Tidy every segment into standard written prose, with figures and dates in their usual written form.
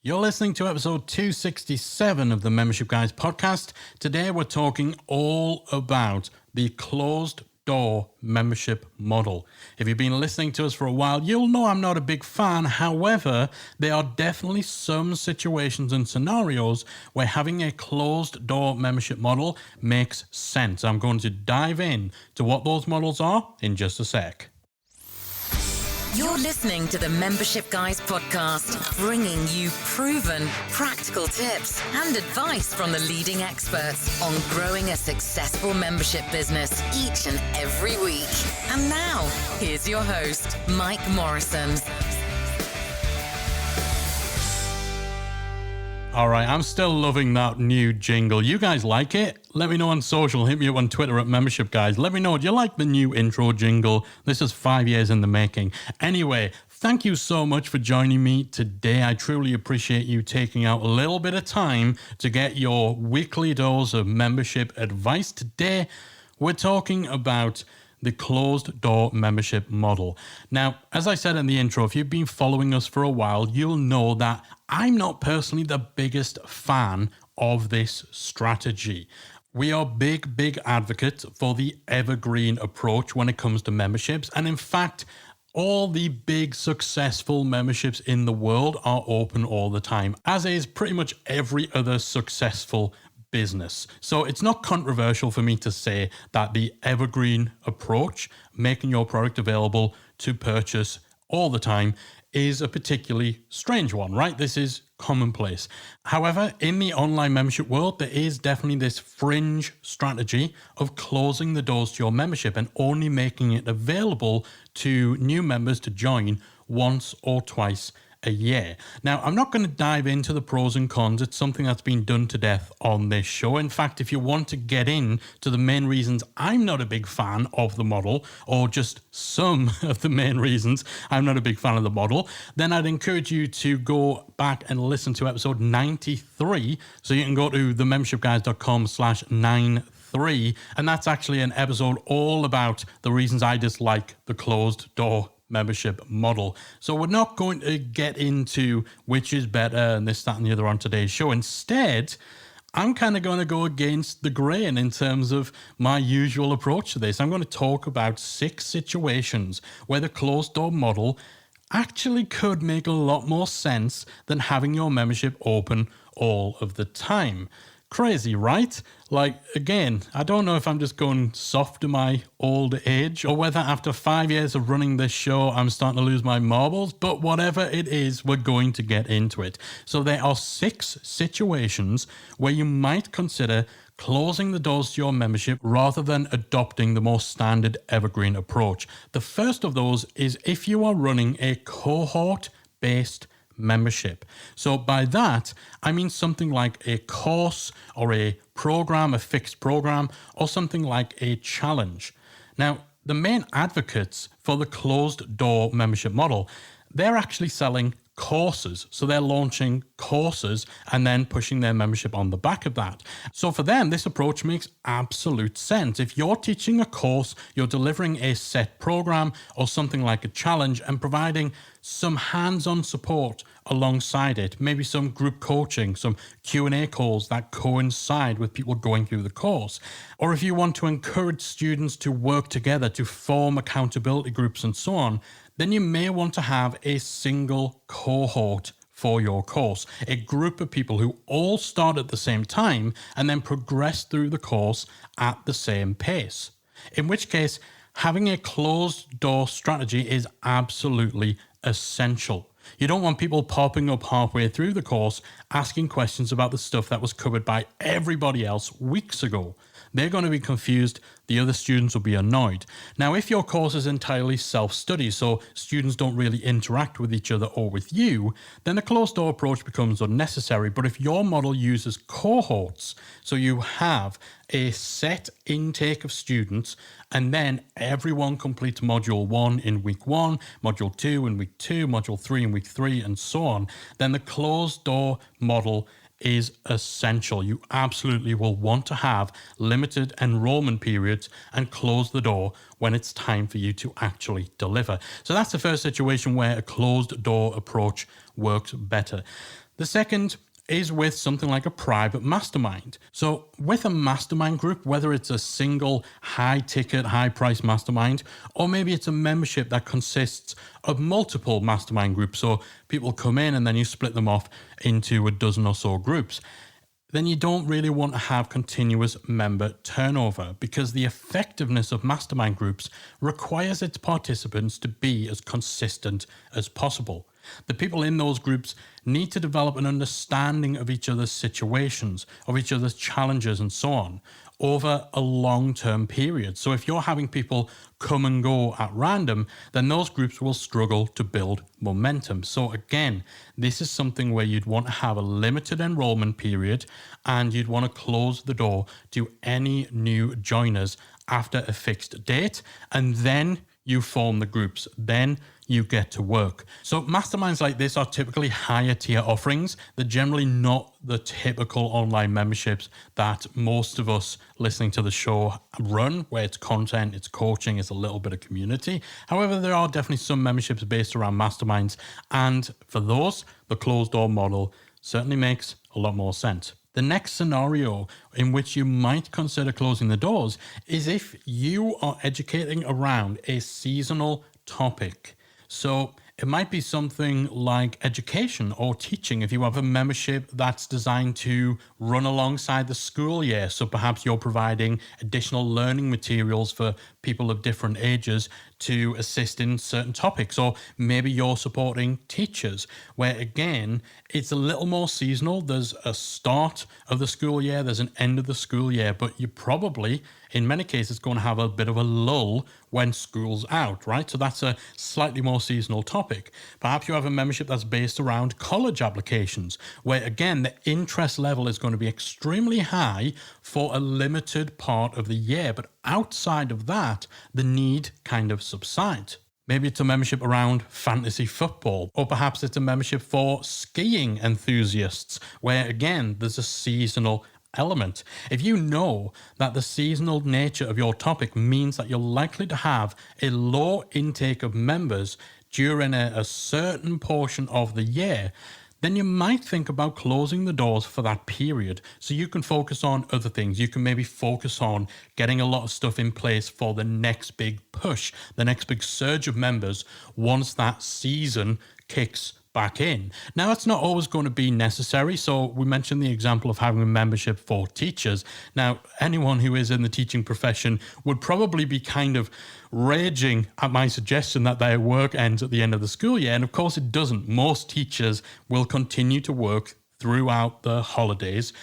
You're listening to episode 267 of the Membership Guys podcast. Today we're talking all about the closed door membership model. If you've been listening to us for a while, you'll know I'm not a big fan. However, there are definitely some situations and scenarios where having a closed door membership model makes sense. I'm going to dive in to what those models are in just a sec. You're listening to the Membership Guys podcast, bringing you proven, practical tips and advice from the leading experts on growing a successful membership business each and every week. And now, here's your host, Mike Morrison. All right, I'm still loving that new jingle. You guys like it? Let me know on social. Hit me up on Twitter at Membership Guys. Let me know, do you like the new intro jingle? This is 5 years in the making. Anyway, thank you so much for joining me today. I truly appreciate you taking out a little bit of time to get your weekly dose of membership advice. Today, we're talking about the closed door membership model. Now, as I said in the intro, if you've been following us for a while, you'll know that I'm not personally the biggest fan of this strategy. We are big advocates for the evergreen approach when it comes to memberships. And in fact, all the big successful memberships in the world are open all the time, as is pretty much every other successful business. So it's not controversial for me to say that the evergreen approach, making your product available to purchase all the time, is a particularly strange one, right? This is commonplace. However, in the online membership world, there is definitely this fringe strategy of closing the doors to your membership and only making it available to new members to join once or twice a year. Now, I'm not going to dive into the pros and cons. It's something that's been done to death on this show. In fact, if you want to get into the main reasons I'm not a big fan of the model, or just some of the main reasons I'm not a big fan of the model, then I'd encourage you to go back and listen to episode 93. So you can go to themembershipguys.com/93. And that's actually an episode all about the reasons I dislike the closed door membership model. So we're not going to get into which is better and this, that, and the other on today's show. Instead, I'm kind of going to go against the grain in terms of my usual approach to this. I'm going to talk about 6 situations where the closed door model actually could make a lot more sense than having your membership open all of the time. Crazy, right? Like, again, I don't know if I'm just going soft to my old age or whether after 5 years of running this show, I'm starting to lose my marbles, but whatever it is, we're going to get into it. So there are 6 situations where you might consider closing the doors to your membership rather than adopting the more standard evergreen approach. The first of those is if you are running a cohort-based membership. So by that, I mean something like a course or a program, a fixed program, or something like a challenge. Now, the main advocates for the closed door membership model, they're actually selling courses. So they're launching courses and then pushing their membership on the back of that. So for them, this approach makes absolute sense. If you're teaching a course, you're delivering a set program or something like a challenge and providing some hands-on support alongside it, maybe some group coaching, some Q&A calls that coincide with people going through the course. Or if you want to encourage students to work together to form accountability groups and so on, then you may want to have a single cohort for your course, a group of people who all start at the same time and then progress through the course at the same pace. In which case, having a closed door strategy is absolutely essential. You don't want people popping up halfway through the course asking questions about the stuff that was covered by everybody else weeks ago. They're going to be confused. The other students will be annoyed. Now, if your course is entirely self-study, so students don't really interact with each other or with you, then the closed door approach becomes unnecessary. But if your model uses cohorts, so you have a set intake of students, and then everyone completes module 1 in week 1, module 2 in week 2, module 3 in week 3, and so on, then the closed door model is essential. You absolutely will want to have limited enrollment periods and close the door when it's time for you to actually deliver. So that's the first situation where a closed door approach works better. The second is with something like a private mastermind. So with a mastermind group, whether it's a single high ticket, high price mastermind, or maybe it's a membership that consists of multiple mastermind groups. So people come in and then you split them off into a dozen or so groups. Then you don't really want to have continuous member turnover, because the effectiveness of mastermind groups requires its participants to be as consistent as possible. The people in those groups need to develop an understanding of each other's situations, of each other's challenges and so on, over a long-term period. So if you're having people come and go at random, then those groups will struggle to build momentum. So again, this is something where you'd want to have a limited enrollment period, and you'd want to close the door to any new joiners after a fixed date, and then you form the groups. Then you get to work. So masterminds like this are typically higher tier offerings. They're generally not the typical online memberships that most of us listening to the show run, where it's content, it's coaching, it's a little bit of community. However, there are definitely some memberships based around masterminds, and for those, the closed door model certainly makes a lot more sense. The next scenario in which you might consider closing the doors is if you are educating around a seasonal topic. So it might be something like education or teaching. If you have a membership that's designed to run alongside the school year, so perhaps you're providing additional learning materials for people of different ages to assist in certain topics, or maybe you're supporting teachers, where again, it's a little more seasonal. There's a start of the school year, there's an end of the school year, but you probably, in many cases, going to have a bit of a lull when school's out, right? So that's a slightly more seasonal topic. Perhaps you have a membership that's based around college applications, where again, the interest level is going to be extremely high for a limited part of the year, but outside of that, the need kind of subsides. Maybe it's a membership around fantasy football, or perhaps it's a membership for skiing enthusiasts, where again, there's a seasonal element. If you know that the seasonal nature of your topic means that you're likely to have a low intake of members during a certain portion of the year, then you might think about closing the doors for that period so you can focus on other things. You can maybe focus on getting a lot of stuff in place for the next big push, the next big surge of members once that season kicks back in. Now, it's not always going to be necessary. So we mentioned the example of having a membership for teachers. Now, anyone who is in the teaching profession would probably be kind of raging at my suggestion that their work ends at the end of the school year. And of course it doesn't. Most teachers will continue to work throughout the holidays,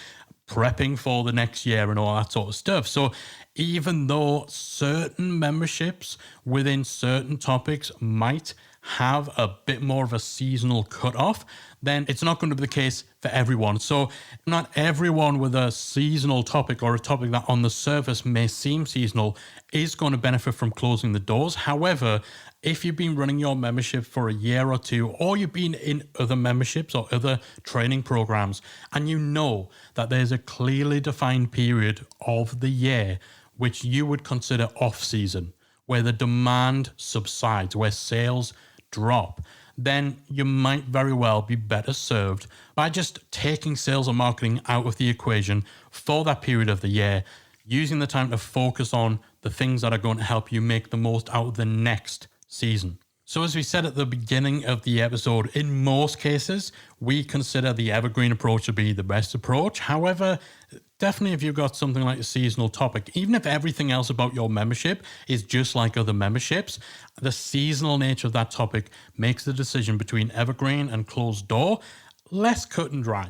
prepping for the next year and all that sort of stuff. So even though certain memberships within certain topics might have a bit more of a seasonal cutoff, then it's not going to be the case for everyone. So not everyone with a seasonal topic, or a topic that on the surface may seem seasonal, is going to benefit from closing the doors. However, if you've been running your membership for a year or two, or you've been in other memberships or other training programs, and you know that there's a clearly defined period of the year which you would consider off-season, where the demand subsides, where sales drop, then you might very well be better served by just taking sales and marketing out of the equation for that period of the year, using the time to focus on the things that are going to help you make the most out of the next season. So as we said at the beginning of the episode, in most cases, we consider the evergreen approach to be the best approach. However, definitely if you've got something like a seasonal topic, even if everything else about your membership is just like other memberships, the seasonal nature of that topic makes the decision between evergreen and closed door less cut and dry.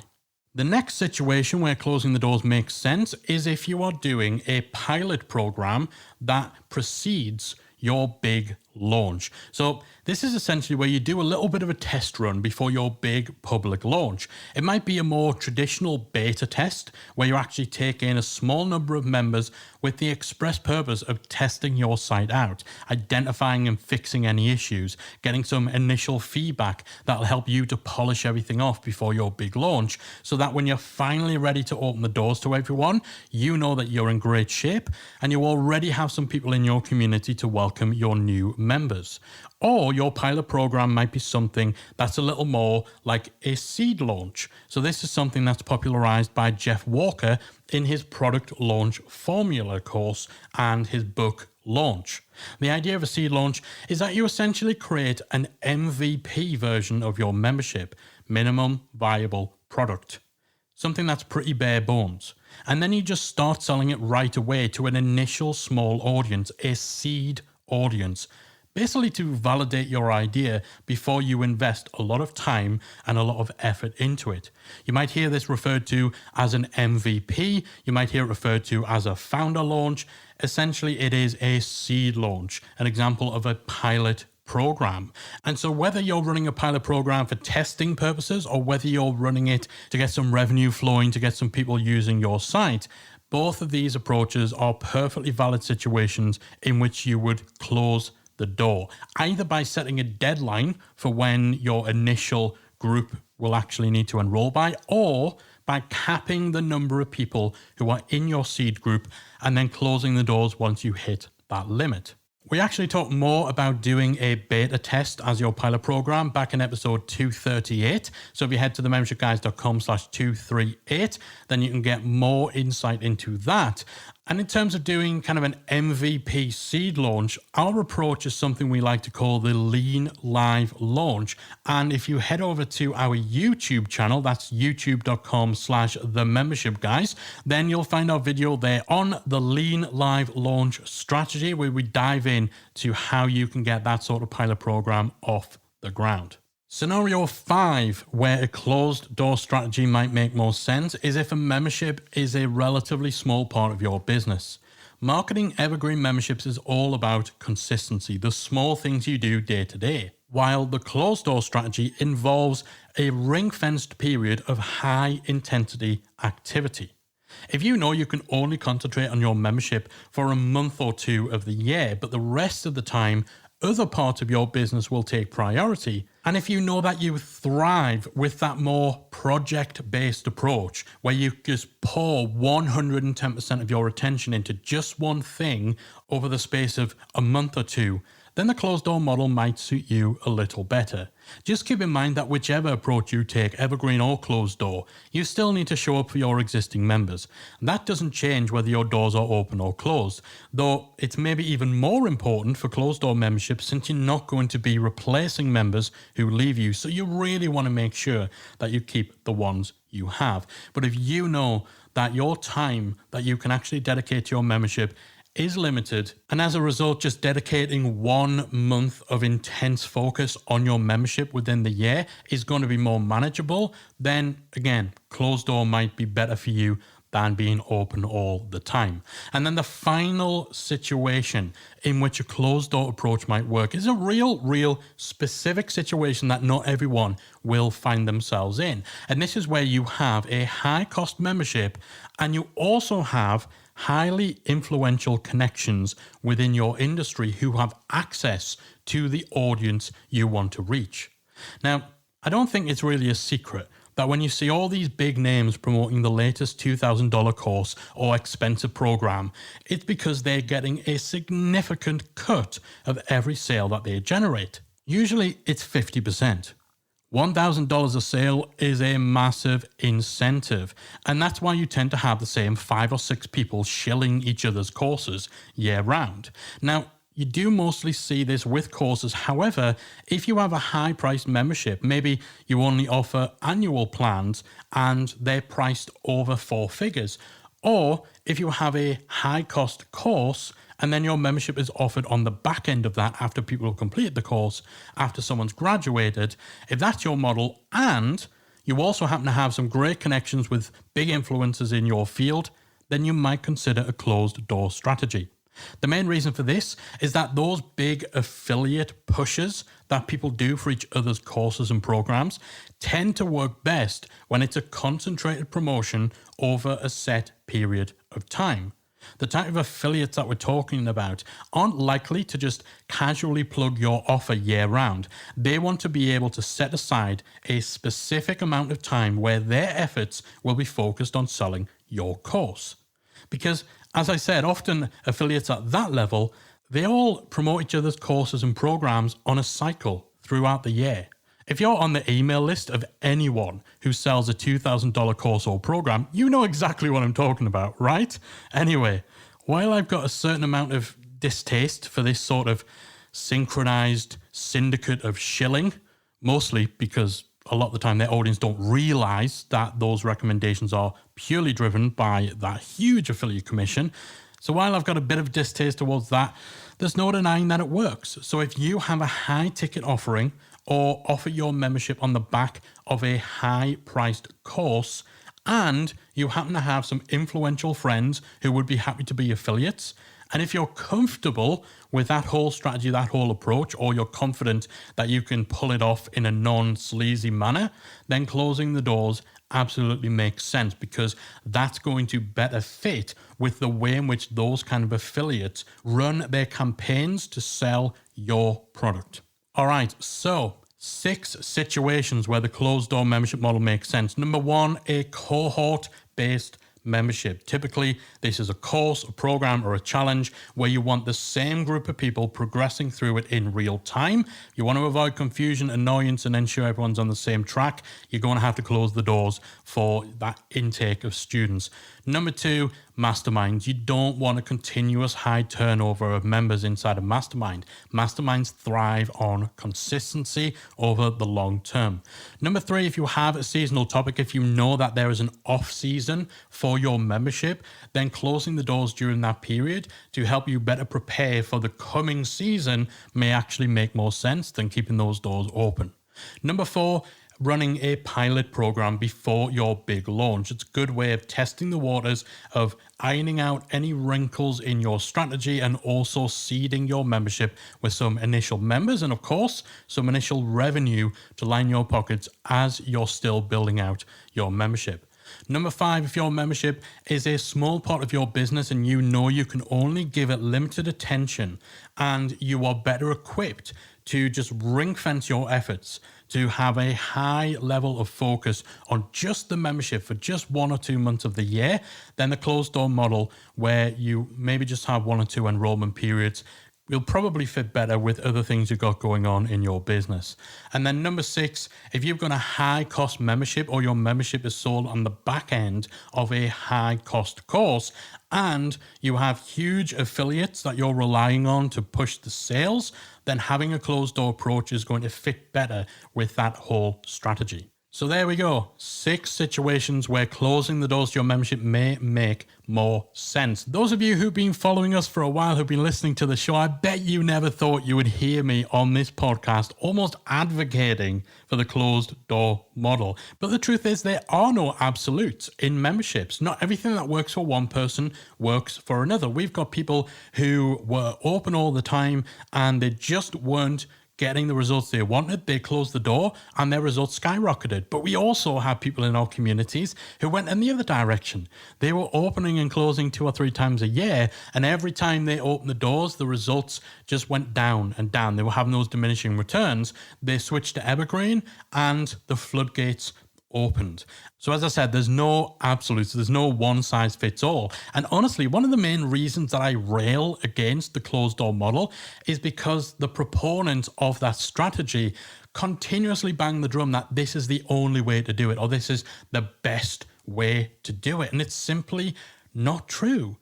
The next situation where closing the doors makes sense is if you are doing a pilot program that precedes your big launch. So this is essentially where you do a little bit of a test run before your big public launch. It might be a more traditional beta test where you actually take in a small number of members with the express purpose of testing your site out, identifying and fixing any issues, getting some initial feedback that'll help you to polish everything off before your big launch, so that when you're finally ready to open the doors to everyone, you know that you're in great shape and you already have some people in your community to welcome your new members. Or your pilot program might be something that's a little more like a seed launch. So this is something that's popularized by Jeff Walker in his product launch formula course and his book Launch. The idea of a seed launch is that you essentially create an MVP version of your membership, minimum viable product. Something that's pretty bare bones. And then you just start selling it right away to an initial small audience, a seed audience, basically to validate your idea before you invest a lot of time and a lot of effort into it. You might hear this referred to as an MVP. You might hear it referred to as a founder launch. Essentially, it is a seed launch, an example of a pilot program. And so whether you're running a pilot program for testing purposes or whether you're running it to get some revenue flowing, to get some people using your site, both of these approaches are perfectly valid situations in which you would close the door, either by setting a deadline for when your initial group will actually need to enroll by, or by capping the number of people who are in your seed group and then closing the doors once you hit that limit. We actually talked more about doing a beta test as your pilot program back in episode 238. So if you head to themembershipguys.com/238, then you can get more insight into that. And in terms of doing kind of an MVP seed launch, our approach is something we like to call the lean live launch. And if you head over to our YouTube channel, that's youtube.com/themembershipguys, then you'll find our video there on the lean live launch strategy, where we dive in to how you can get that sort of pilot program off the ground. Scenario 5, where a closed door strategy might make more sense, is if a membership is a relatively small part of your business. Marketing evergreen memberships is all about consistency, the small things you do day to day, while the closed door strategy involves a ring-fenced period of high intensity activity. If you know you can only concentrate on your membership for a month or two of the year, but the rest of the time other parts of your business will take priority, and if you know that you thrive with that more project-based approach, where you just pour 110% of your attention into just one thing over the space of a month or two, then the closed door model might suit you a little better. Just keep in mind that whichever approach you take, evergreen or closed door, you still need to show up for your existing members. That doesn't change whether your doors are open or closed, though it's maybe even more important for closed door memberships since you're not going to be replacing members who leave you, so you really want to make sure that you keep the ones you have. But if you know that your time that you can actually dedicate to your membership is limited, and as a result, just dedicating 1 month of intense focus on your membership within the year is going to be more manageable, then again, closed door might be better for you than being open all the time. And then the final situation in which a closed door approach might work is a real specific situation that not everyone will find themselves in. And this is where you have a high cost membership and you also have highly influential connections within your industry who have access to the audience you want to reach. Now, I don't think it's really a secret that when you see all these big names promoting the latest $2,000 course or expensive program, it's because they're getting a significant cut of every sale that they generate. Usually it's 50%. $1,000 a sale is a massive incentive, and that's why you tend to have the same 5 or 6 people shilling each other's courses year round. Now, you do mostly see this with courses. However, if you have a high priced membership, maybe you only offer annual plans and they're priced over 4 figures, or if you have a high cost course and then your membership is offered on the back end of that after people have completed the course, after someone's graduated, if that's your model and you also happen to have some great connections with big influencers in your field, then you might consider a closed door strategy. The main reason for this is that those big affiliate pushes that people do for each other's courses and programs tend to work best when it's a concentrated promotion over a set period of time. The type of affiliates that we're talking about aren't likely to just casually plug your offer year round. They want to be able to set aside a specific amount of time where their efforts will be focused on selling your course. Because, as I said, often affiliates at that level, They all promote each other's courses and programs on a cycle throughout the year. If you're on the email list of anyone who sells a $2,000 course or program, you know exactly what I'm talking about, right? Anyway, while I've got a certain amount of distaste for this sort of synchronized syndicate of shilling, mostly because a lot of the time their audience don't realize that those recommendations are purely driven by that huge affiliate commission. So while I've got a bit of distaste towards that, there's no denying that it works. So if you have a high ticket offering or offer your membership on the back of a high priced course, and you happen to have some influential friends who would be happy to be affiliates, and if you're comfortable with that whole strategy, that whole approach, or you're confident that you can pull it off in a non-sleazy manner, then closing the doors absolutely makes sense, because that's going to better fit with the way in which those kind of affiliates run their campaigns to sell your product. All right, so 6 situations where the closed door membership model makes sense. Number 1, a cohort-based membership. Typically, this is a course, a program, or a challenge where you want the same group of people progressing through it in real time. You want to avoid confusion, annoyance, and ensure everyone's on the same track. You're going to have to close the doors for that intake of students. Number 2, masterminds. You don't want a continuous high turnover of members inside a mastermind. Masterminds thrive on consistency over the long term. Number 3, if you have a seasonal topic, if you know that there is an off season for your membership, then closing the doors during that period to help you better prepare for the coming season may actually make more sense than keeping those doors open. Number 4, running a pilot program before your big launch. It's a good way of testing the waters, of ironing out any wrinkles in your strategy, and also seeding your membership with some initial members and, of course, some initial revenue to line your pockets as you're still building out your membership. Number 5, if your membership is a small part of your business and you know you can only give it limited attention, and you are better equipped to just ring fence your efforts, to have a high level of focus on just the membership for just 1 or 2 months of the year, then the closed door model, where you maybe just have 1 or 2 enrollment periods, will probably fit better with other things you've got going on in your business. And then number 6, if you've got a high cost membership, or your membership is sold on the back end of a high cost course, and you have huge affiliates that you're relying on to push the sales, then having a closed door approach is going to fit better with that whole strategy. So there we go. 6 situations where closing the doors to your membership may make more sense. Those of you who've been following us for a while, who've been listening to the show, I bet you never thought you would hear me on this podcast almost advocating for the closed door model. But the truth is, there are no absolutes in memberships. Not everything that works for one person works for another. We've got people who were open all the time and they just weren't getting the results they wanted. They closed the door and their results skyrocketed. But we also have people in our communities who went in the other direction. They were opening and closing 2 or 3 times a year, and every time they opened the doors, the results just went down and down. They were having those diminishing returns. They switched to evergreen and the floodgates opened. So as I said, there's no absolutes, there's no one size fits all. And honestly, one of the main reasons that I rail against the closed door model is because the proponents of that strategy continuously bang the drum that this is the only way to do it, or this is the best way to do it. And it's simply not true.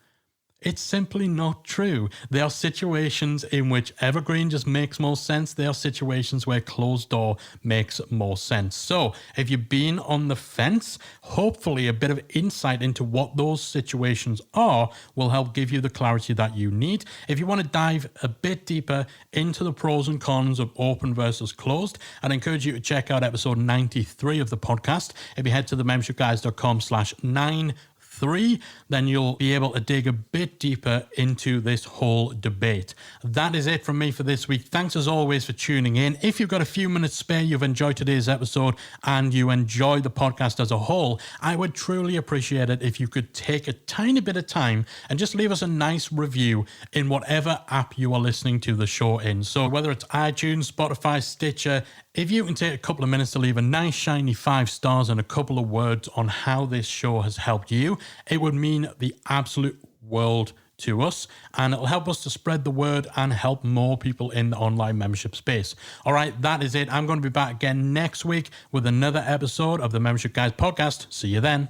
It's simply not true. There are situations in which evergreen just makes more sense. There are situations where closed door makes more sense. So if you've been on the fence, hopefully a bit of insight into what those situations are will help give you the clarity that you need. If you want to dive a bit deeper into the pros and cons of open versus closed, I'd encourage you to check out episode 93 of the podcast. If you head to themembershipguys.com/93, then you'll be able to dig a bit deeper into this whole debate. That is it from me for this week. Thanks as always for tuning in. If you've got a few minutes spare, you've enjoyed today's episode, and you enjoy the podcast as a whole, I would truly appreciate it if you could take a tiny bit of time and just leave us a nice review in whatever app you are listening to the show in. So whether it's iTunes, Spotify, Stitcher, if you can take a couple of minutes to leave a nice shiny 5 stars and a couple of words on how this show has helped you, it would mean the absolute world to us, and it'll help us to spread the word and help more people in the online membership space. All right, that is it. I'm going to be back again next week with another episode of the Membership Guys podcast. See you then.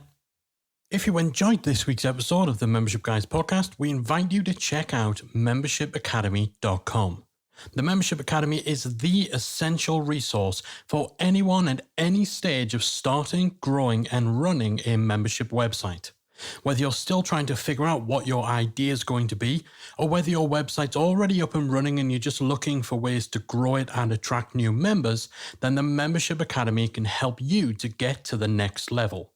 If you enjoyed this week's episode of the Membership Guys podcast, we invite you to check out membershipacademy.com. The Membership Academy is the essential resource for anyone at any stage of starting, growing, and running a membership website. Whether you're still trying to figure out what your idea is going to be, or whether your website's already up and running and you're just looking for ways to grow it and attract new members, then the Membership Academy can help you to get to the next level.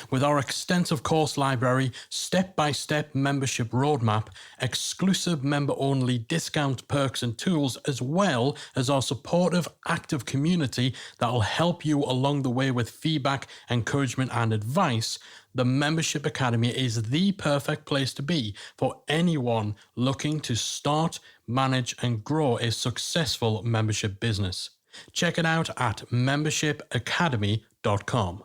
With our extensive course library, step-by-step membership roadmap, exclusive member-only discount perks and tools, as well as our supportive, active community that will help you along the way with feedback, encouragement, and advice, the Membership Academy is the perfect place to be for anyone looking to start, manage, and grow a successful membership business. Check it out at membershipacademy.com.